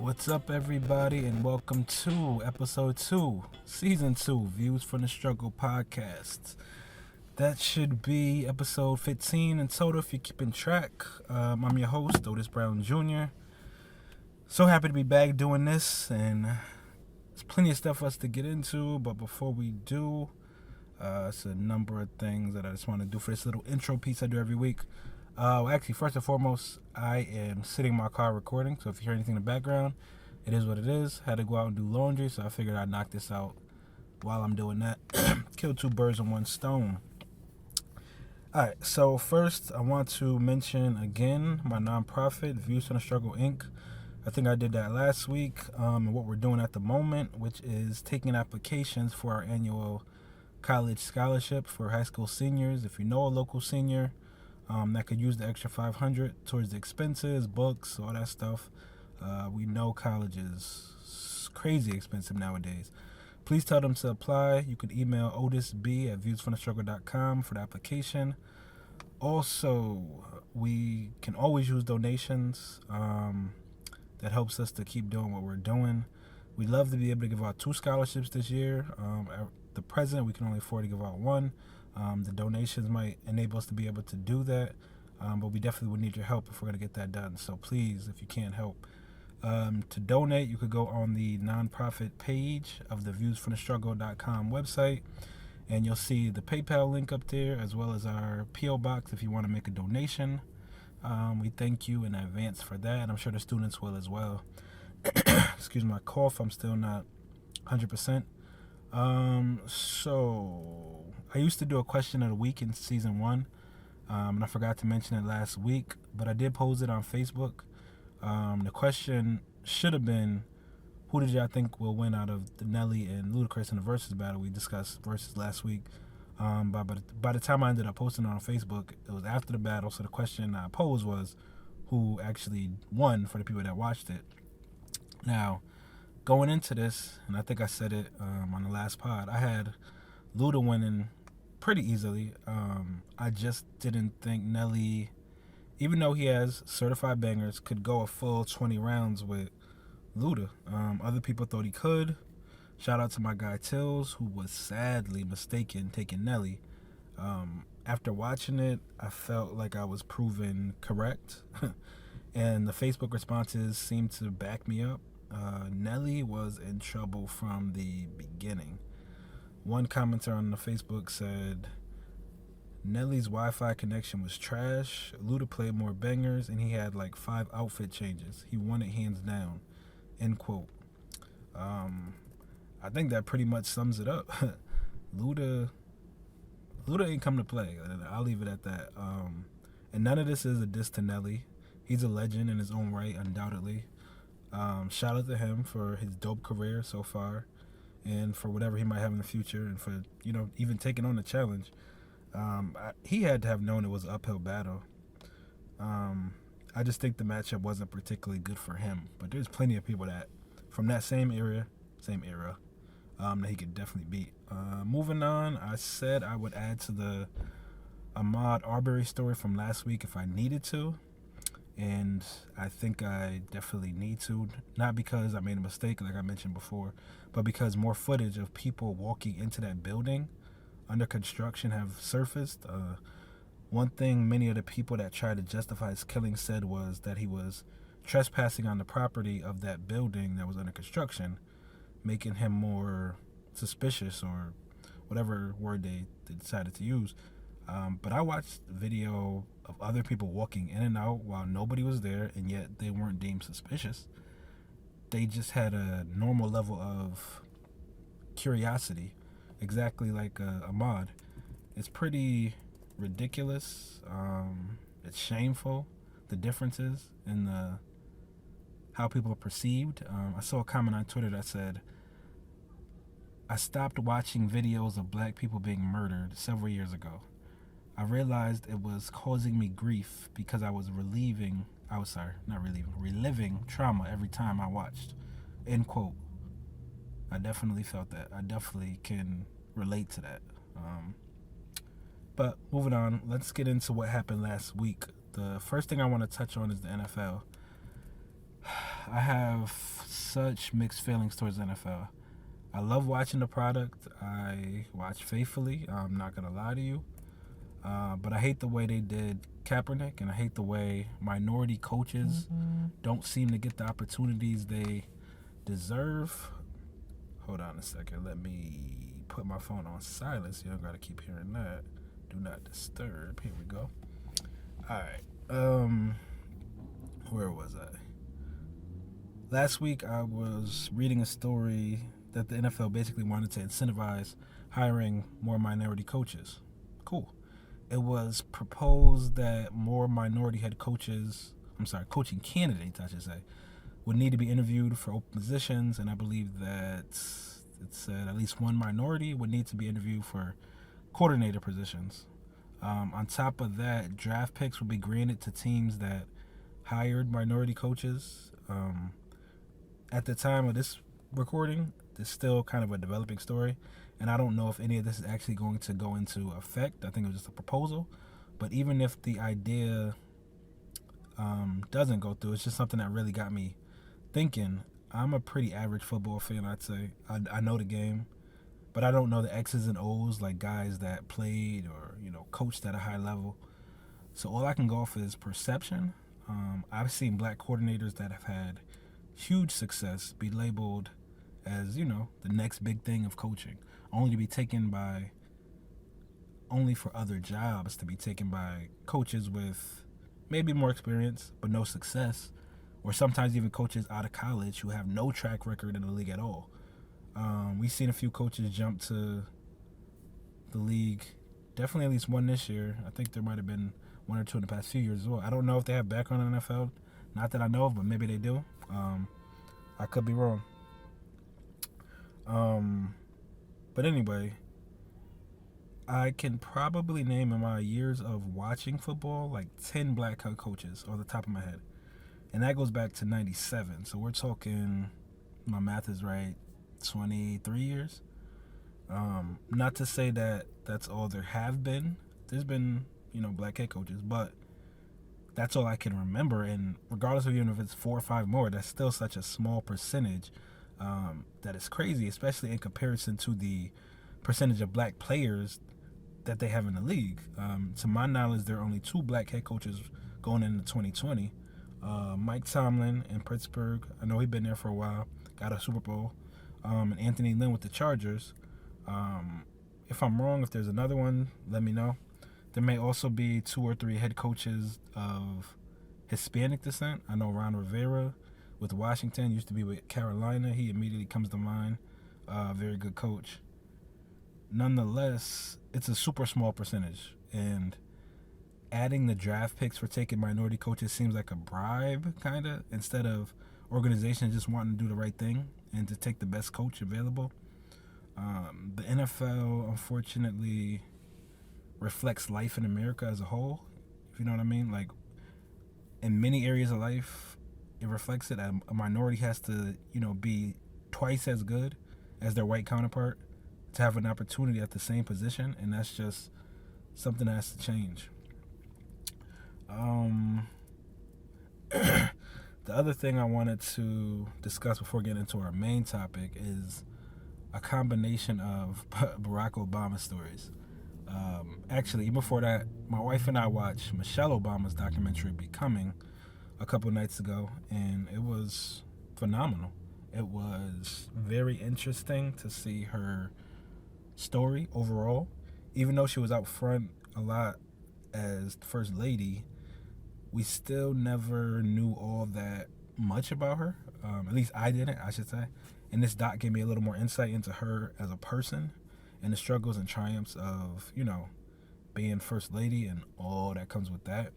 What's up, everybody, and welcome to episode 2, season 2, Views from the Struggle podcast. That should be episode 15 in total if you're keeping track. I'm your host, Otis Brown Jr. So happy to be back doing this, and there's plenty of stuff for us to get into, but before we do, it's a number of things that I just want to do for this little intro piece I do every week. Actually, first and foremost, I am sitting in my car recording, so if you hear anything in the background, it is what it is. Had to go out and do laundry, so I figured I'd knock this out while I'm doing that. Kill two birds with one stone. Alright, so first, I want to mention again my nonprofit, Views from the Struggle, Inc. I think I did that last week, and what we're doing at the moment, which is taking applications for our annual college scholarship for high school seniors. If you know a local senior that could use the extra $500 towards the expenses, books, all that stuff. We know college is crazy expensive nowadays. Please tell them to apply. You can email otisb@viewsfromthestruggle.com for the application. Also, we can always use donations. That helps us to keep doing what we're doing. We'd love to be able to give out 2 scholarships this year. At the present, we can only afford to give out 1. The donations might enable us to be able to do that, but we definitely would need your help if we're going to get that done. So please, if you can't help, to donate, you could go on the nonprofit page of the viewsfromthestruggle.com website, and you'll see the PayPal link up there, as well as our P.O. box if you want to make a donation. We thank you in advance for that, and I'm sure the students will as well. Excuse my cough, I'm still not 100%. So I used to do a question of the week in season 1, and I forgot to mention it last week, but I did post it on Facebook. The question should have been, who did y'all think will win out of the Nelly and Ludacris in the Verzuz battle? We discussed Verzuz last week. By the time I ended up posting it on Facebook, it was after the battle, so the question I posed was, who actually won for the people that watched it? Now, going into this, and I think I said it on the last pod, I had Luda winning pretty easily. I just didn't think Nelly, even though he has certified bangers, could go a full 20 rounds with Luda. Other people thought he could. Shout out to my guy Tills, who was sadly mistaken taking Nelly. After watching it, I felt like I was proven correct. And the Facebook responses seemed to back me up. Nelly was in trouble from the beginning. One commenter on the Facebook said, Nelly's Wi-Fi connection was trash. Luda played more bangers, and he had like 5 outfit changes. He won it hands down. End quote. I think that pretty much sums it up. Luda ain't come to play. I'll leave it at that. And none of this is a diss to Nelly. He's a legend in his own right, undoubtedly. Shout out to him for his dope career so far, and for whatever he might have in the future, and for even taking on the challenge. He had to have known it was an uphill battle. I just think the matchup wasn't particularly good for him. But there's plenty of people that from that same era, that he could definitely beat. Moving on, I said I would add to the Ahmaud Arbery story from last week if I needed to. And I think I definitely need to, not because I made a mistake like I mentioned before, but because more footage of people walking into that building under construction have surfaced. One thing many of the people that tried to justify his killing said was that he was trespassing on the property of that building that was under construction, making him more suspicious, or whatever word they decided to use. But I watched video of other people walking in and out while nobody was there, and yet they weren't deemed suspicious. They just had a normal level of curiosity, exactly like Ahmaud. It's pretty ridiculous. It's shameful, the differences in how people are perceived. I saw a comment on Twitter that said, I stopped watching videos of black people being murdered several years ago. I realized it was causing me grief because I was reliving trauma every time I watched. End quote. I definitely felt that. I definitely can relate to that. But moving on, let's get into what happened last week. The first thing I want to touch on is the NFL. I have such mixed feelings towards the NFL. I love watching the product. I watch faithfully. I'm not gonna lie to you. But I hate the way they did Kaepernick, and I hate the way minority coaches don't seem to get the opportunities they deserve. Hold on a second. Let me put my phone on silence. You don't gotta keep hearing that. Do not disturb. Here we go. All right. Where was I? Last week I was reading a story that the NFL basically wanted to incentivize hiring more minority coaches. Cool. It was proposed that more minority head coaches, coaching candidates, I should say, would need to be interviewed for open positions, and I believe that it said at least one minority would need to be interviewed for coordinator positions. On top of that, draft picks would be granted to teams that hired minority coaches. At the time of this recording, it's still kind of a developing story, and I don't know if any of this is actually going to go into effect. I think it was just a proposal, but even if the idea doesn't go through, it's just something that really got me thinking. I'm a pretty average football fan, I'd say. I know the game, but I don't know the X's and O's like guys that played or coached at a high level. So all I can go off is perception. I've seen black coordinators that have had huge success be labeled as, the next big thing of coaching, only for other jobs to be taken by coaches with maybe more experience but no success, or sometimes even coaches out of college who have no track record in the league at all. We've seen a few coaches jump to the league, definitely at least one this year. I think there might have been one or two in the past few years as well. I don't know if they have background in the NFL, not that I know of, but maybe they do. I could be wrong. But anyway, I can probably name in my years of watching football like 10 black coaches off the top of my head. And that goes back to 97. So we're talking, my math is right, 23 years. Not to say that that's all there have been. There's been, black head coaches, but that's all I can remember. And regardless of even if it's 4 or 5 more, that's still such a small percentage that is crazy, especially in comparison to the percentage of black players that they have in the league. To my knowledge, there are only 2 black head coaches going into 2020. Mike Tomlin in Pittsburgh, I know he's been there for a while, got a Super Bowl, and Anthony Lynn with the Chargers. If I'm wrong, if there's another one, let me know. There may also be 2 or 3 head coaches of Hispanic descent. I know Ron Rivera with Washington, used to be with Carolina. He immediately comes to mind. Very good coach. Nonetheless, it's a super small percentage, and adding the draft picks for taking minority coaches seems like a bribe, kind of, instead of organizations just wanting to do the right thing and to take the best coach available. The NFL, unfortunately, reflects life in America as a whole, if you know what I mean. Like, in many areas of life, it reflects it. A minority has to, be twice as good as their white counterpart to have an opportunity at the same position, and that's just something that has to change. The other thing I wanted to discuss before getting into our main topic is a combination of Barack Obama stories. Actually, even before that, my wife and I watched Michelle Obama's documentary Becoming a couple nights ago, and it was phenomenal. It was very interesting to see her story overall. Even though she was out front a lot as First Lady, we still never knew all that much about her. At least I didn't, I should say. And this doc gave me a little more insight into her as a person and the struggles and triumphs of, being First Lady and all that comes with that,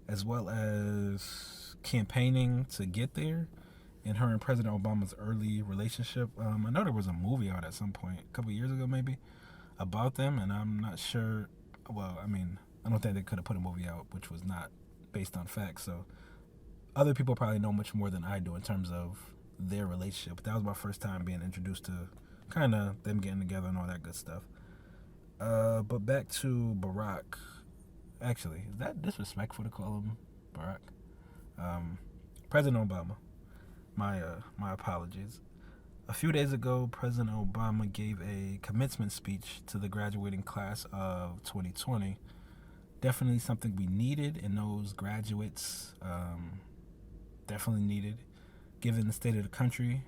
as well as campaigning to get there and her and President Obama's early relationship. I know there was a movie out at some point, a couple years ago maybe, about them, and I'm not sure. Well, I don't think they could have put a movie out which was not based on facts, so other people probably know much more than I do in terms of their relationship. But that was my first time being introduced to kind of them getting together and all that good stuff. But back to Barack. Actually, is that disrespectful to call him Barack? President Obama. My apologies. A few days ago, President Obama gave a commencement speech to the graduating class of 2020. Definitely something we needed, and those graduates definitely needed, given the state of the country.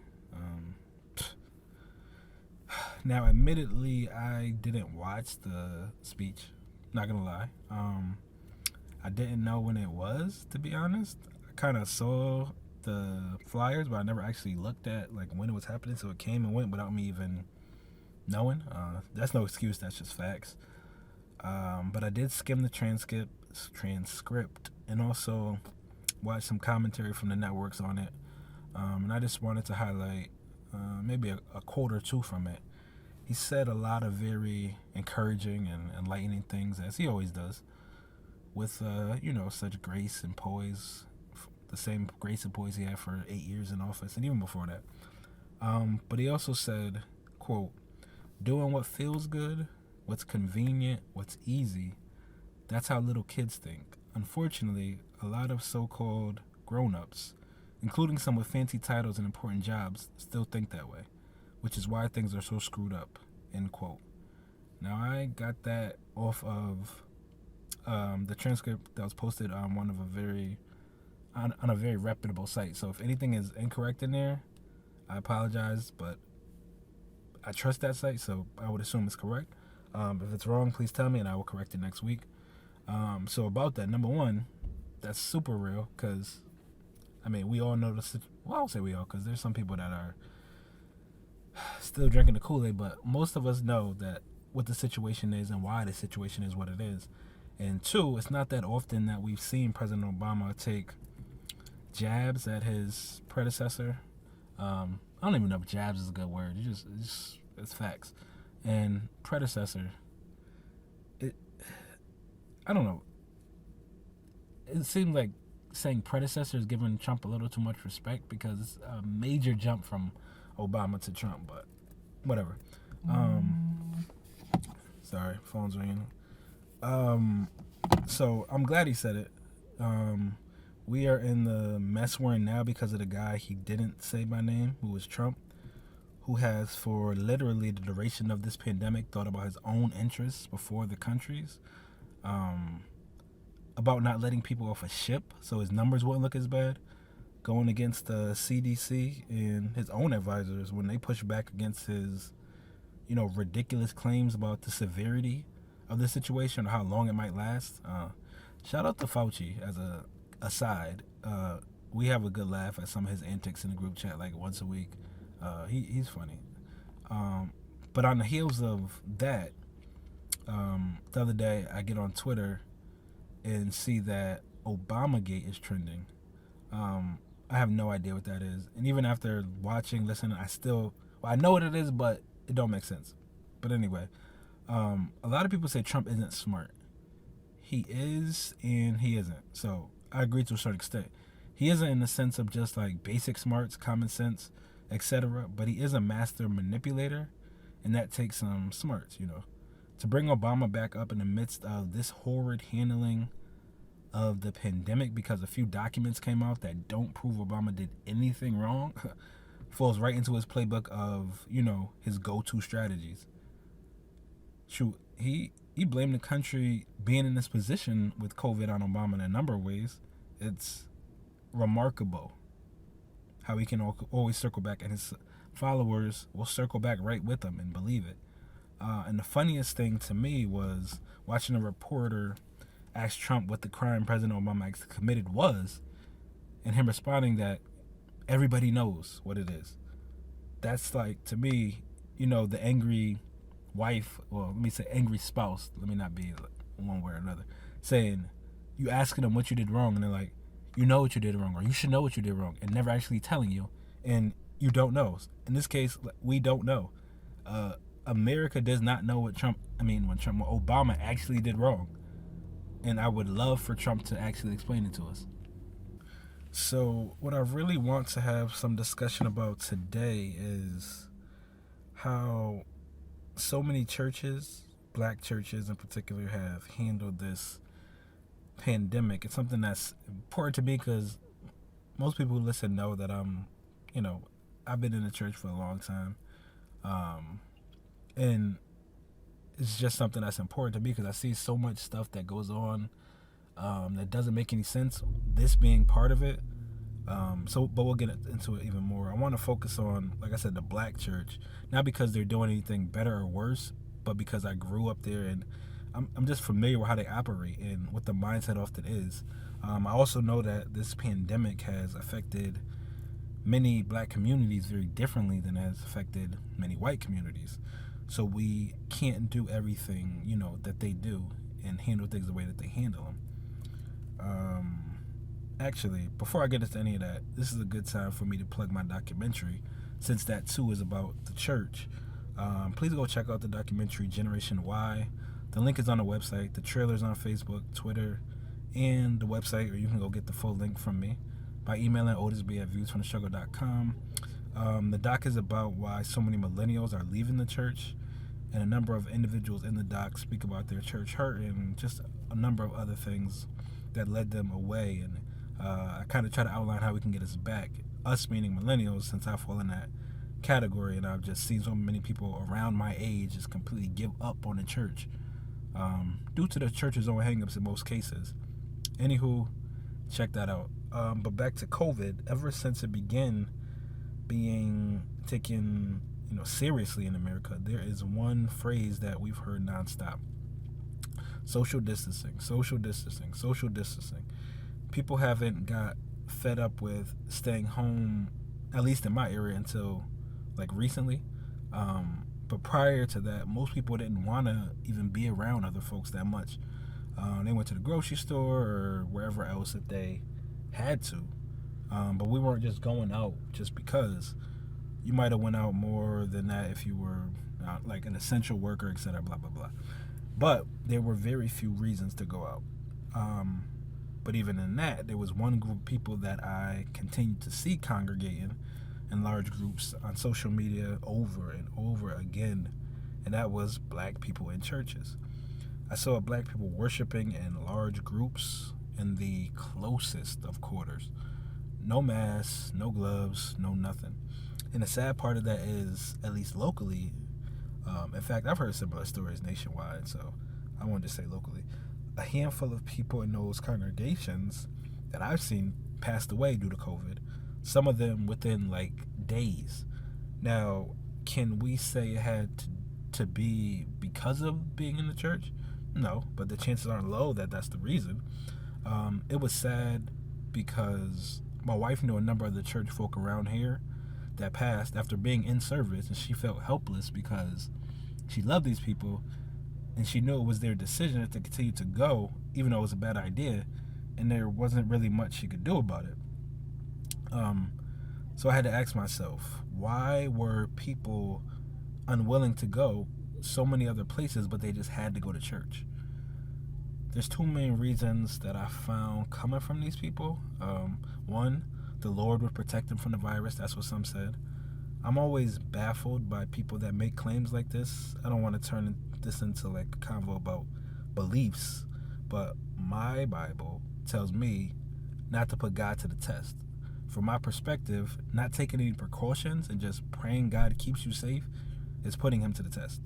Now, admittedly, I didn't watch the speech. Not gonna lie. I didn't know when it was, to be honest. I kind of saw the flyers, but I never actually looked at like when it was happening. So it came and went without me even knowing. That's no excuse. That's just facts. But I did skim the transcript, and also watch some commentary from the networks on it. And I just wanted to highlight maybe a quote or two from it. He said a lot of very encouraging and enlightening things, as he always does, with such grace and poise, the same grace and poise he had for 8 years in office, and even before that. But he also said, quote, "Doing what feels good, what's convenient, what's easy, that's how little kids think. Unfortunately, a lot of so-called grown-ups, including some with fancy titles and important jobs, still think that way, which is why things are so screwed up," end quote. Now, I got that off of the transcript that was posted on on a very reputable site. So if anything is incorrect in there, I apologize, but I trust that site, so I would assume it's correct. If it's wrong, please tell me, and I will correct it next week. So about that, number one, that's super real, because, I mean, we all know well, I won't say we all, because there's some people that are still drinking the Kool-Aid, but most of us know that what the situation is and why the situation is what it is. And two, it's not that often that we've seen President Obama take jabs at his predecessor. I don't even know if jabs is a good word. It's facts. And predecessor, I don't know. It seems like saying predecessor is giving Trump a little too much respect, because it's a major jump from Obama to Trump, but whatever. Sorry, phone's ringing. So I'm glad he said it. We are in the mess we're in now because of the guy he didn't say by name, who was Trump, who has, for literally the duration of this pandemic, thought about his own interests before the country's, about not letting people off a ship so his numbers wouldn't look as bad, going against the CDC and his own advisors when they pushed back against his, ridiculous claims about the severity of the situation or how long it might last. Shout out to Fauci as a aside. We have a good laugh at some of his antics in the group chat like once a week. He's funny. But on the heels of that, the other day I get on Twitter and see that Obamagate is trending. I have no idea what that is. And even after watching, listening, I know what it is, but it don't make sense. But anyway, a lot of people say Trump isn't smart. He is and he isn't. So I agree to a certain extent. He isn't in the sense of just like basic smarts, common sense, etc. But he is a master manipulator, and that takes some smarts, To bring Obama back up in the midst of this horrid handling of the pandemic, because a few documents came out that don't prove Obama did anything wrong, falls right into his playbook of, his go-to strategies. Shoot, he blamed the country being in this position with COVID on Obama in a number of ways. It's remarkable how he can always circle back, and his followers will circle back right with him and believe it. And the funniest thing to me was watching a reporter ask Trump what the crime President Obama actually committed was, and him responding that everybody knows what it is. That's like, to me, the angry wife, or let me say angry spouse, let me not be one way or another, saying, you asking them what you did wrong, and they're like, you know what you did wrong, or you should know what you did wrong, and never actually telling you, and you don't know. In this case, we don't know. America does not know when Obama actually did wrong. And I would love for Trump to actually explain it to us. So what I really want to have some discussion about today is how so many churches, black churches in particular, have handled this pandemic. It's something that's important to me because most people who listen know that I'm I've been in the church for a long time, and it's just something that's important to me because I see so much stuff that goes on that doesn't make any sense. This being part of it. But we'll get into it even more. I want to focus on, like I said, the black church, not because they're doing anything better or worse, but because I grew up there and I'm just familiar with how they operate and what the mindset often is. I also know that this pandemic has affected many black communities very differently than it has affected many white communities. So we can't do everything, that they do and handle things the way that they handle them. Actually, before I get into any of that, this is a good time for me to plug my documentary, since that too is about the church. Please go check out the documentary Generation Y. The link is on the website. The trailer's on Facebook, Twitter, and the website, or you can go get the full link from me by emailing otisb@viewsfromthestruggle.com. The doc is about why so many millennials are leaving the church, and a number of individuals in the doc speak about their church hurt and just a number of other things that led them away. And I kind of try to outline how we can get us back, us meaning millennials, since I fall in that category, and I've just seen so many people around my age just completely give up on the church due to the church's own hangups in most cases. Anywho, check that out. But back to COVID, ever since it began being taken seriously in America, there is one phrase that we've heard nonstop: social distancing, social distancing, social distancing. People haven't got fed up with staying home, at least in my area, until like recently. But prior to that, most people didn't want to even be around other folks that much. They went to the grocery store or wherever else if they had to. But we weren't just going out just because. You might have went out more than that if you were like an essential worker, etc., blah, blah, blah. But there were very few reasons to go out. But even in that, there was one group of people that I continued to see congregating in large groups on social media over and over again, and that was black people in churches. I saw black people worshiping in large groups in the closest of quarters. No masks, no gloves, no nothing. And the sad part of that is, at least locally, in fact, I've heard similar stories nationwide, so I wanted to say locally, a handful of people in those congregations that I've seen passed away due to COVID, some of them within like days. Now, can we say it had to be because of being in the church? No, but the chances aren't low that that's the reason. It was sad because my wife knew a number of the church folk around here that passed after being in service, and she felt helpless because she loved these people and she knew it was their decision to continue to go, even though it was a bad idea, and there wasn't really much she could do about it. So I had to ask myself, why were people unwilling to go so many other places, but they just had to go to church? There's two main reasons that I found coming from these people. One, the Lord would protect them from the virus. That's what some said. I'm always baffled by people that make claims like this. I don't want to turn this into like a convo about beliefs, but my Bible tells me not to put God to the test. From my perspective, not taking any precautions and just praying God keeps you safe is putting him to the test.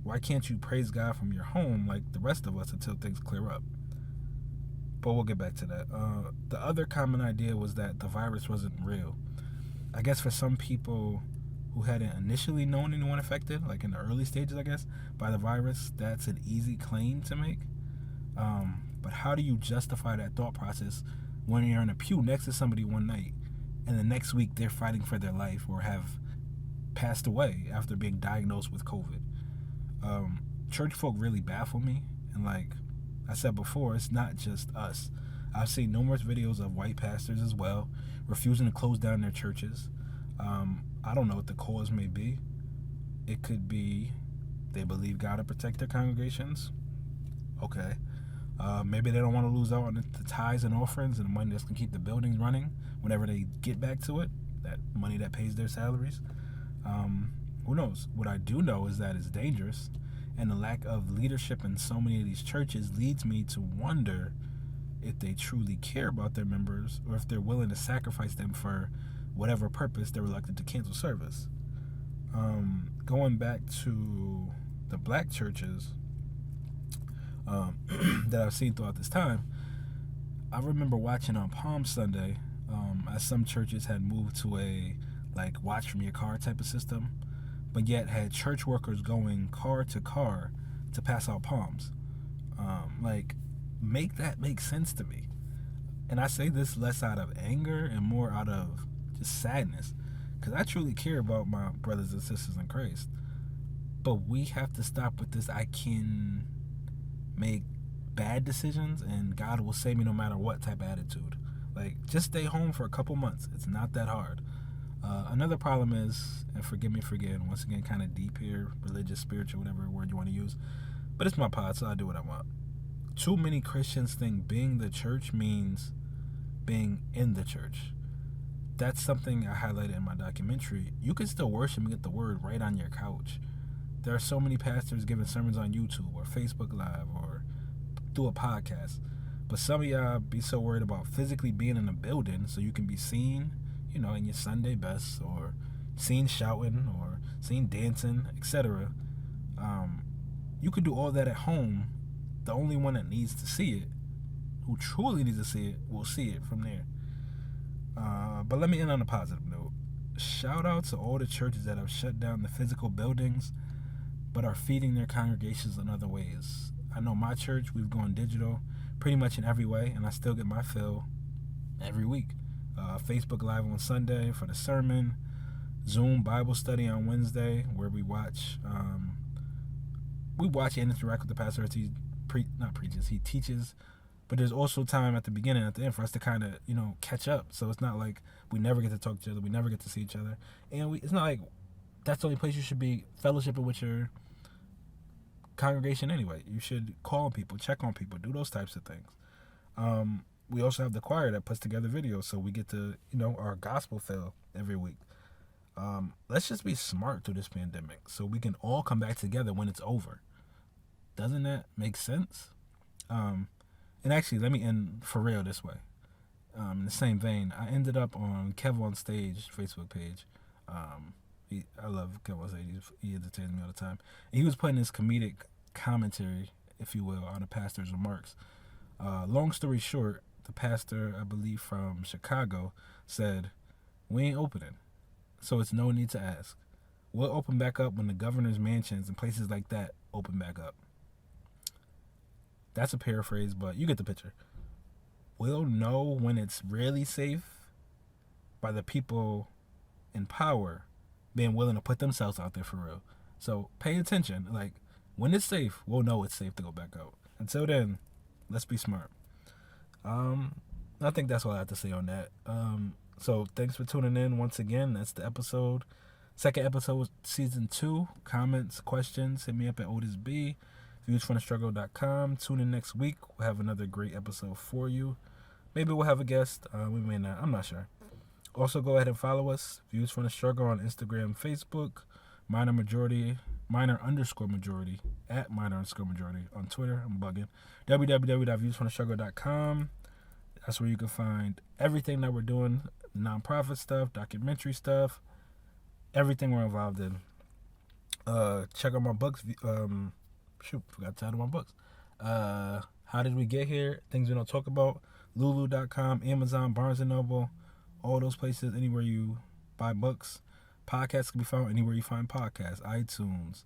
Why can't you praise God from your home like the rest of us until things clear up? But we'll get back to that. The other common idea was that the virus wasn't real. I guess for some people who hadn't initially known anyone affected, like in the early stages, I guess, by the virus, that's an easy claim to make. But how do you justify that thought process when you're in a pew next to somebody one night and the next week they're fighting for their life or have passed away after being diagnosed with COVID? Church folk really baffle me, and like I said before, it's not just us. I've seen numerous videos of white pastors as well refusing to close down their churches. I don't know what the cause may be. It could be they believe God will protect their congregations. Okay. Maybe they don't want to lose out on the tithes and offerings and the money that's going to keep the buildings running whenever they get back to it, that money that pays their salaries. Who knows? What I do know is that it's dangerous, and the lack of leadership in so many of these churches leads me to wonder if they truly care about their members or if they're willing to sacrifice them for whatever purpose, they're reluctant to cancel service. Going back to the black churches that I've seen throughout this time, I remember watching on Palm Sunday, as some churches had moved to a like watch from your car type of system, but yet had church workers going car to car to pass out palms. Like, make that make sense to me. And I say this less out of anger and more out of just sadness, because I truly care about my brothers and sisters in Christ. But we have to stop with this I can make bad decisions and God will save me no matter what type of attitude. Like, just stay home for a couple months. It's not that hard. Another problem is, and forgive me for getting, once again, kind of deep here, religious, spiritual, whatever word you want to use, but it's my pod, so I do what I want. Too many Christians think being the church means being in the church. That's something I highlighted in my documentary. You can still worship and get the word right on your couch. There are so many pastors giving sermons on YouTube or Facebook Live or through a podcast. But some of y'all be so worried about physically being in a building so you can be seen, in your Sunday best, or seen shouting, or seen dancing, etc. You could do all that at home. The only one that needs to see it, who truly needs to see it, will see it from there. But let me end on a positive note. Shout out to all the churches that have shut down the physical buildings but are feeding their congregations in other ways. I know my church, we've gone digital pretty much in every way, and I still get my fill every week. Facebook Live on Sunday for the sermon, Zoom Bible study on Wednesday, where we watch and interact with the pastor as he he teaches. But there's also time at the beginning and at the end for us to kind of, catch up. So it's not like we never get to talk to each other, we never get to see each other. And it's not like that's the only place you should be fellowshipping with your congregation anyway. You should call on people, check on people, do those types of things. We also have the choir that puts together videos, so we get to, our gospel fill every week. Let's just be smart through this pandemic so we can all come back together when it's over. Doesn't that make sense? And actually, let me end for real this way. In the same vein, I ended up on Kev on Stage Facebook page. I love Kev on Stage. He entertains me all the time. And he was putting his comedic commentary, if you will, on the pastor's remarks. Long story short, the pastor, I believe from Chicago, said, "We ain't opening, so it's no need to ask. We'll open back up when the governor's mansions and places like that open back up." That's a paraphrase, but you get the picture. We'll know when it's really safe by the people in power being willing to put themselves out there for real. So pay attention. Like, when it's safe, we'll know it's safe to go back out. Until then, let's be smart. I think that's all I have to say on that. So thanks for tuning in once again. That's the episode. Second episode, season 2. Comments, questions, hit me up at OtisB. viewsfromthestruggle.com. Tune in next week. We'll have another great episode for you. Maybe we'll have a guest. We may not. I'm not sure. Also, go ahead and follow us. Views from the Struggle on Instagram, Facebook. Minor_majority at minor_majority on Twitter. I'm bugging. www.viewsfromthestruggle.com. That's where you can find everything that we're doing, nonprofit stuff, documentary stuff, everything we're involved in. Check out my books. Forgot to title my books. How Did We Get Here? Things We Don't Talk About. Lulu.com, Amazon, Barnes & Noble, all those places, anywhere you buy books. Podcasts can be found anywhere you find podcasts. iTunes,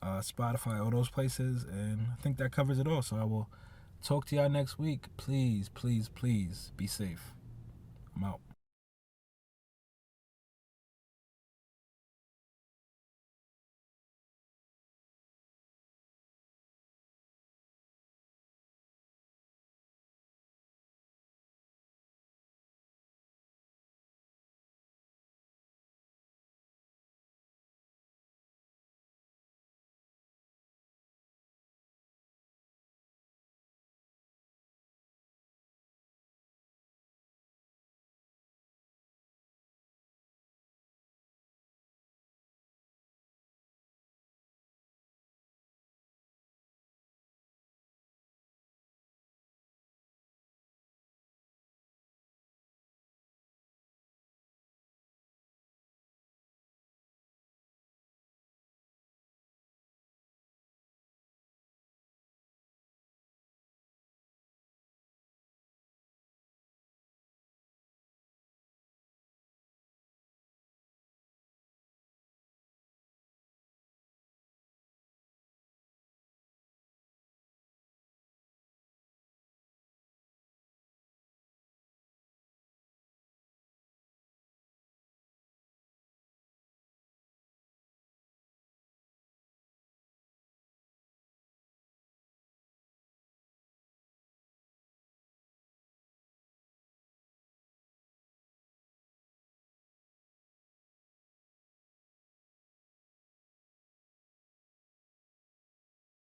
Spotify, all those places. And I think that covers it all. So I will talk to y'all next week. Please, please, please be safe. I'm out.